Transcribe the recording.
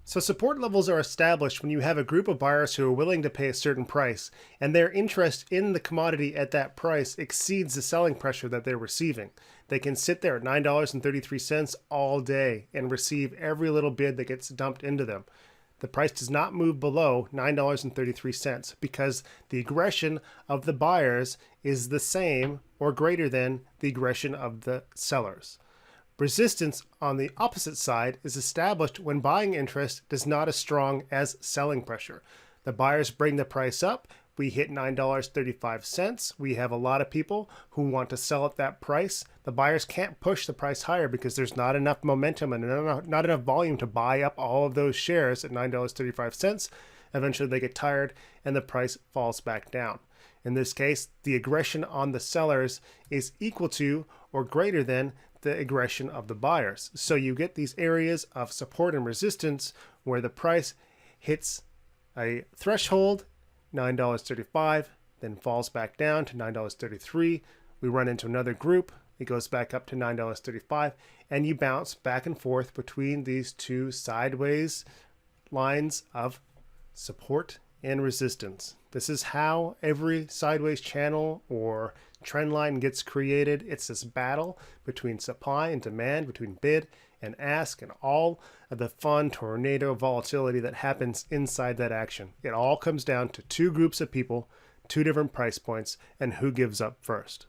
So support levels are established when you have a group of buyers who are willing to pay a certain price, and their interest in the commodity at that price exceeds the selling pressure that they're receiving. They can sit there at $9.33 all day and receive every little bid that gets dumped into them. The price does not move below $9.33 because the aggression of the buyers is the same or greater than the aggression of the sellers. Resistance on the opposite side is established when buying interest is not as strong as selling pressure. The buyers bring the price up. We hit $9.35. We have a lot of people who want to sell at that price. The buyers can't push the price higher because there's not enough momentum and not enough volume to buy up all of those shares at $9.35. Eventually they get tired and the price falls back down. In this case, the aggression on the sellers is equal to or greater than the aggression of the buyers. So you get these areas of support and resistance where the price hits a threshold, $9.35, then falls back down to $9.33. We run into another group, it goes back up to $9.35, and you bounce back and forth between these two sideways lines of support and resistance. This is how every sideways channel or trend line gets created. It's this battle between supply and demand, between bid and ask, and all of the fun tornado volatility that happens inside that action. It all comes down to two groups of people, two different price points, and who gives up first.